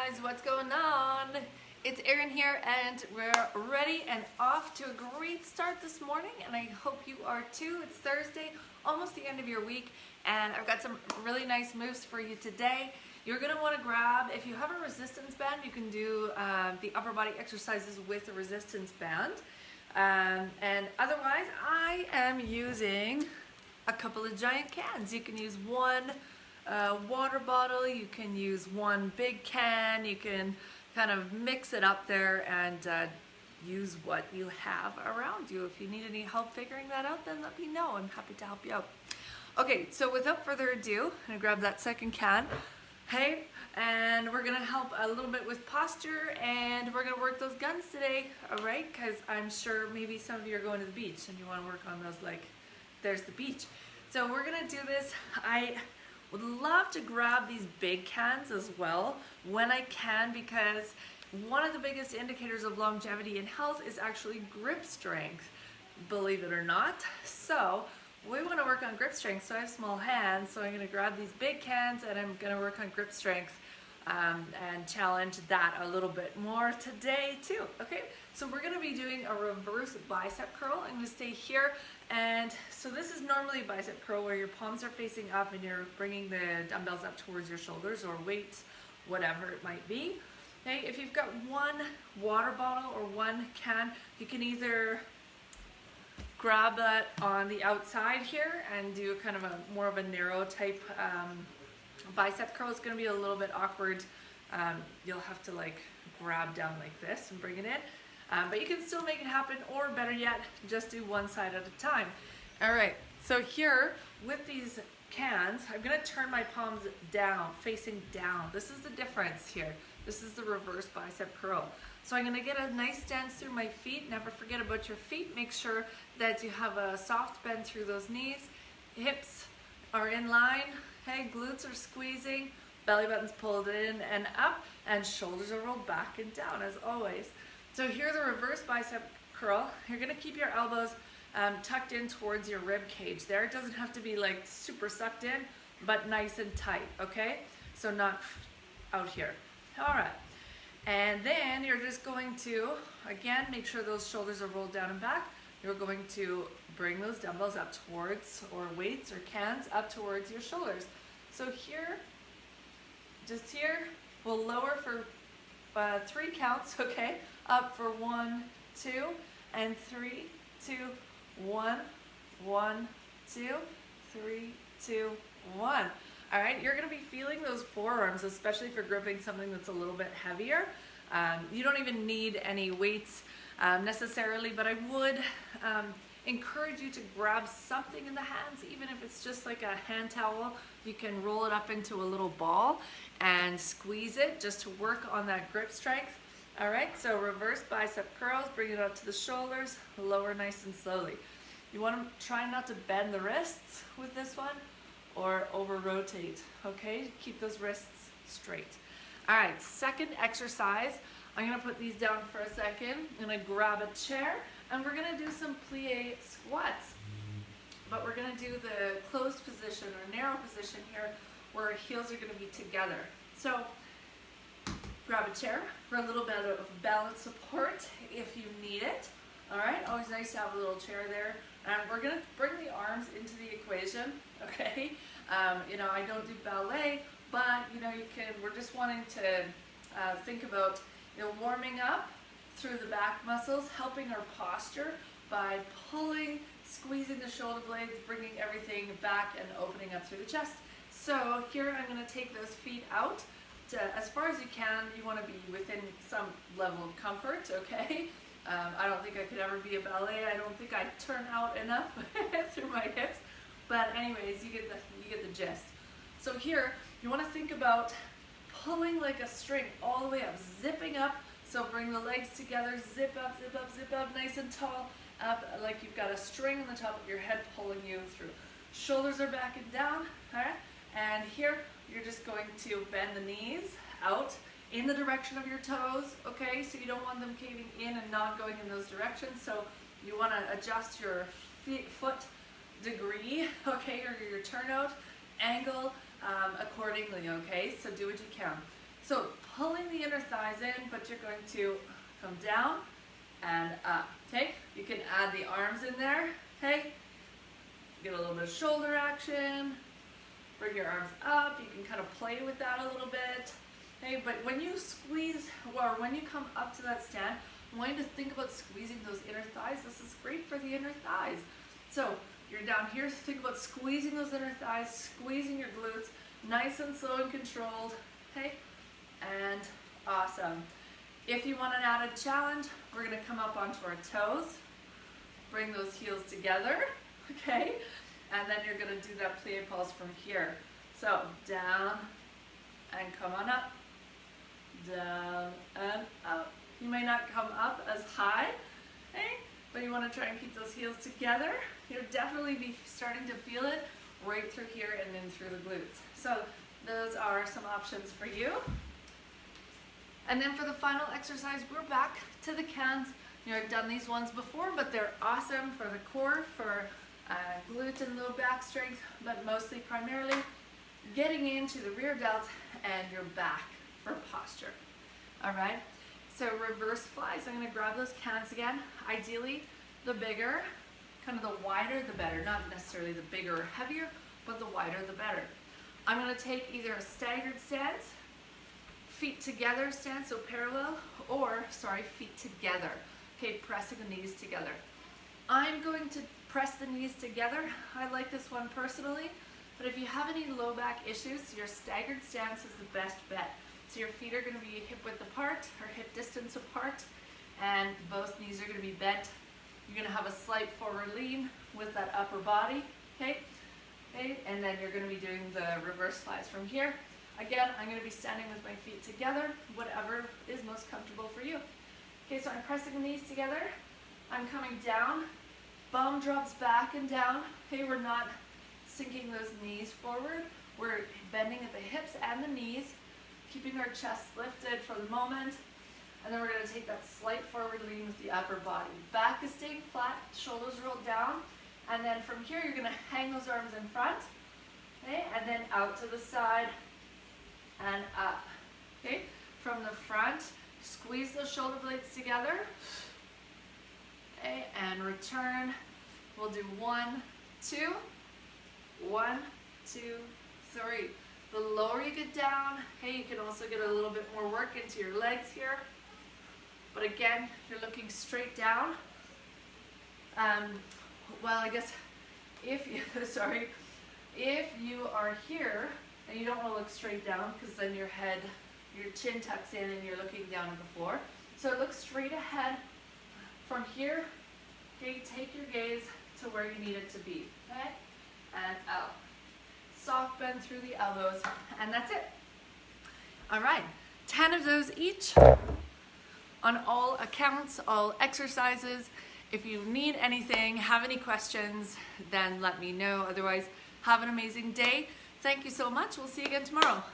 guys, what's going on? It's Erin here and we're ready and off to a great start this morning, and I hope you are too. It's Thursday, almost the end of your week, and I've got some really nice moves for you today. You're going to want to grab, if you have a resistance band, you can do the upper body exercises with a resistance band. And otherwise, I am using a couple of giant cans. You can use one water bottle, you can use one big can, you can kind of mix it up there and use what you have around you. If you need any help figuring that out, then let me know. I'm happy to help you out. Okay, so without further ado, I'm gonna grab that second can. Hey, and we're gonna help a little bit with posture, and we're gonna work those guns today, all right? Because I'm sure maybe some of you are going to the beach and you wanna work on those, like, there's the beach. So we're gonna do this. I would love to grab these big cans as well when I can, because one of the biggest indicators of longevity and health is actually grip strength, believe it or not. So we want to work on grip strength. So I have small hands, so I'm going to grab these big cans and I'm going to work on grip strength and challenge that a little bit more today too. Okay, so we're going to be doing a reverse bicep curl. I'm going to stay here, and so this is normally a bicep curl where your palms are facing up and you're bringing the dumbbells up towards your shoulders, or weights, whatever it might be. Okay, if you've got one water bottle or one can, you can either grab that on the outside here and do kind of a more of a narrow type bicep curl. It's going to be a little bit awkward. You'll have to like grab down like this and bring it in, but you can still make it happen, or better yet, just do one side at a time. All right, so here with these cans, I'm going to turn my palms down, facing down. This is the difference here. This is the reverse bicep curl. So I'm going to get a nice stance through my feet. Never forget about your feet. Make sure that you have a soft bend through those knees. Hips are in line. Okay, glutes are squeezing. Belly button's pulled in and up, and shoulders are rolled back and down as always. So here's the reverse bicep curl. You're going to keep your elbows tucked in towards your rib cage there. It doesn't have to be like super sucked in, but nice and tight, okay? So not out here. All right. And then you're just going to, again, make sure those shoulders are rolled down and back. You're going to bring those dumbbells up towards, or weights or cans up towards your shoulders. So here, just here, we'll lower for 3 counts, okay? Up for 1, 2, and 3, 2, 1, 1, 2, 3, 2, 1. All right, you're gonna be feeling those forearms, especially if you're gripping something that's a little bit heavier. You don't even need any weights necessarily, but I would encourage you to grab something in the hands, even if it's just like a hand towel. You can roll it up into a little ball and squeeze it just to work on that grip strength. All right, so reverse bicep curls, bring it up to the shoulders, lower nice and slowly. You want to try not to bend the wrists with this one or over rotate, okay? Keep those wrists straight. All right, second exercise. I'm gonna put these down for a second. I'm gonna grab a chair and we're gonna do some plie squats. But we're gonna do the closed position or narrow position here where our heels are gonna be together. So grab a chair for a little bit of balance support if you need it. All right, always nice to have a little chair there. And we're gonna bring the arms into the equation, okay? You know, I don't do ballet, but you know, we're just wanting to think about, you know, warming up through the back muscles, helping our posture by pulling, squeezing the shoulder blades, bringing everything back and opening up through the chest. So here I'm gonna take those feet out to, as far as you can. You wanna be within some level of comfort, okay? I don't think I could ever be a ballet. I don't think I turn out enough through my hips. But anyways, you get the gist. So here, you want to think about pulling like a string all the way up, zipping up. So bring the legs together, zip up, zip up, zip up, nice and tall, up like you've got a string on the top of your head pulling you through. Shoulders are back and down, all right? And here, you're just going to bend the knees out in the direction of your toes, okay? So you don't want them caving in and not going in those directions. So you want to adjust your foot degree, okay, or your turnout angle accordingly, okay? So do what you can. So pulling the inner thighs in, but you're going to come down and up, okay? You can add the arms in there, okay? Get a little bit of shoulder action, bring your arms up. You can kind of play with that a little bit, okay? But when you squeeze, or when you come up to that stand, I want you to think about squeezing those inner thighs. This is great for the inner thighs. So you're down here, so think about squeezing those inner thighs, squeezing your glutes, nice and slow and controlled, okay? And awesome. If you want an added challenge, we're gonna come up onto our toes, bring those heels together, okay? And then you're gonna do that plie pulse from here. So down and come on up, down and up. You may not come up as high, okay? But you wanna try and keep those heels together. You'll definitely be starting to feel it right through here and then through the glutes. So those are some options for you. And then for the final exercise, we're back to the cans. You know, I've done these ones before, but they're awesome for the core, for glute and low back strength, but mostly primarily getting into the rear delt and your back for posture. All right, so reverse flies. I'm gonna grab those cans again. Ideally, the bigger, kind of the wider the better. Not necessarily the bigger or heavier, but the wider the better. I'm gonna take either a staggered stance, feet together stance, so parallel, or, feet together. Okay, pressing the knees together. I'm going to press the knees together. I like this one personally, but if you have any low back issues, your staggered stance is the best bet. So your feet are gonna be hip width apart, or hip distance apart, and both knees are gonna be bent. You're gonna have a slight forward lean with that upper body, okay? Okay, and then you're gonna be doing the reverse flies from here. Again, I'm going to be standing with my feet together, whatever is most comfortable for you. Okay, so I'm pressing the knees together. I'm coming down. Bum drops back and down. Okay, we're not sinking those knees forward. We're bending at the hips and the knees, keeping our chest lifted for the moment. And then we're going to take that slight forward lean with the upper body. Back is staying flat, shoulders rolled down. And then from here, you're going to hang those arms in front. Okay, and then out to the side. And up, okay? From the front, squeeze those shoulder blades together, okay? And return. We'll do 1, 2, 1, 2, 3. The lower you get down, okay, you can also get a little bit more work into your legs here. But again, you're looking straight down. Well, I guess if you, if you are here, and you don't want to look straight down because then your head, your chin tucks in and you're looking down at the floor. So look straight ahead from here. Okay, take your gaze to where you need it to be. Okay, and out. Soft bend through the elbows, and that's it. All right, 10 of those each on all accounts, all exercises. If you need anything, have any questions, then let me know. Otherwise, have an amazing day. Thank you so much. We'll see you again tomorrow.